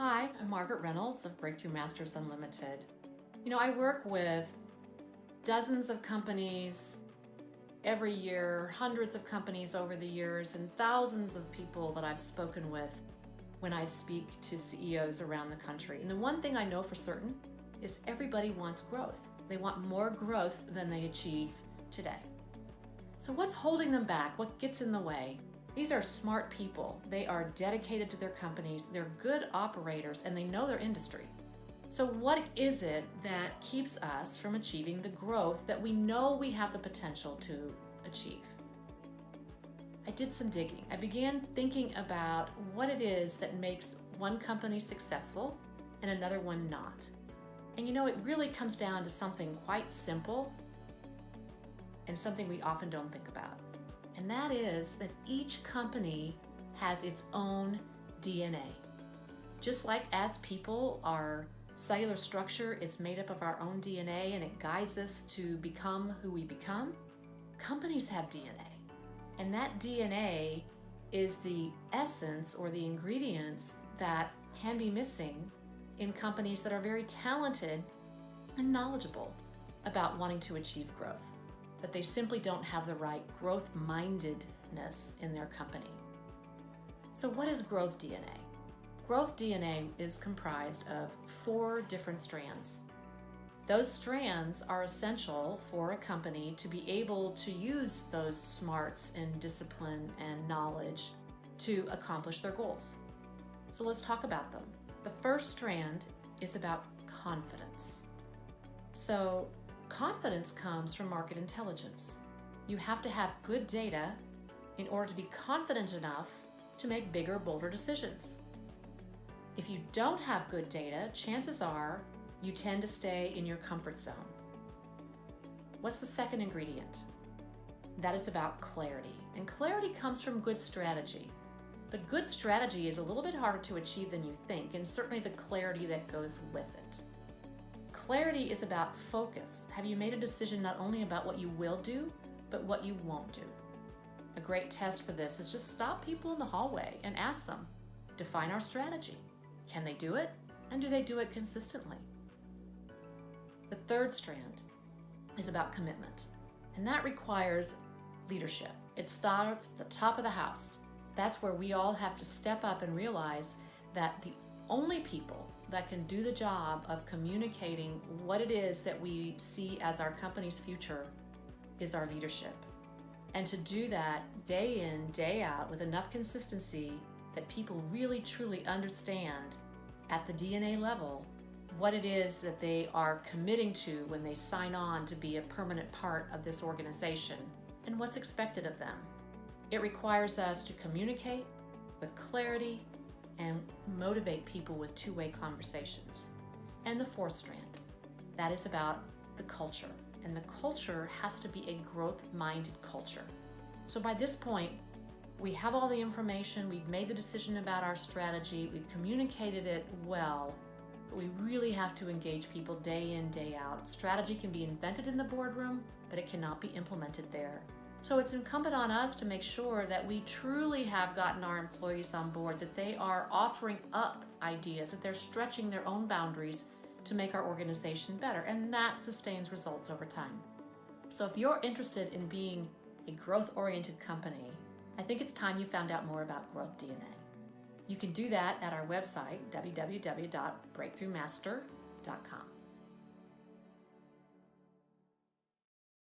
Hi, I'm Margaret Reynolds of Breakthrough Masters Unlimited. I work with dozens of companies every year, hundreds of companies over the years, and thousands of people that I've spoken with when I speak to CEOs around the country. And the one thing I know for certain is everybody wants growth. They want more growth than they achieve today. So what's holding them back? What gets in the way? These are smart people. They are dedicated to their companies. They're good operators and they know their industry. So what is it that keeps us from achieving the growth that we know we have the potential to achieve? I did some digging. I began thinking about what it is that makes one company successful and another one not. And it really comes down to something quite simple and something we often don't think about. And that is that each company has its own DNA. Just like as people, our cellular structure is made up of our own DNA and it guides us to become who we become, companies have DNA. And that DNA is the essence or the ingredients that can be missing in companies that are very talented and knowledgeable about wanting to achieve growth, but they simply don't have the right growth mindedness in their company. So what is GrowthDNA? GrowthDNA is comprised of 4 different strands. Those strands are essential for a company to be able to use those smarts and discipline and knowledge to accomplish their goals. So let's talk about them. The first strand is about confidence. So confidence comes from market intelligence. You have to have good data in order to be confident enough to make bigger, bolder decisions. If you don't have good data, chances are you tend to stay in your comfort zone. What's the second ingredient? That is about clarity. And clarity comes from good strategy. But good strategy is a little bit harder to achieve than you think, and certainly the clarity that goes with it. Clarity is about focus. Have you made a decision not only about what you will do, but what you won't do? A great test for this is just stop people in the hallway and ask them, define our strategy. Can they do it? And do they do it consistently? The third strand is about commitment, and that requires leadership. It starts at the top of the house. That's where we all have to step up and realize that the only people that can do the job of communicating what it is that we see as our company's future is our leadership. And to do that day in, day out with enough consistency that people really truly understand at the DNA level what it is that they are committing to when they sign on to be a permanent part of this organization and what's expected of them. It requires us to communicate with clarity and motivate people with two-way conversations. And the fourth strand, that is about the culture. And the culture has to be a growth-minded culture. So by this point, we have all the information, we've made the decision about our strategy, we've communicated it well, but we really have to engage people day in, day out. Strategy can be invented in the boardroom, but it cannot be implemented there. So it's incumbent on us to make sure that we truly have gotten our employees on board, that they are offering up ideas, that they're stretching their own boundaries to make our organization better, and that sustains results over time. So if you're interested in being a growth-oriented company, I think it's time you found out more about GrowthDNA. You can do that at our website, www.breakthroughmaster.com.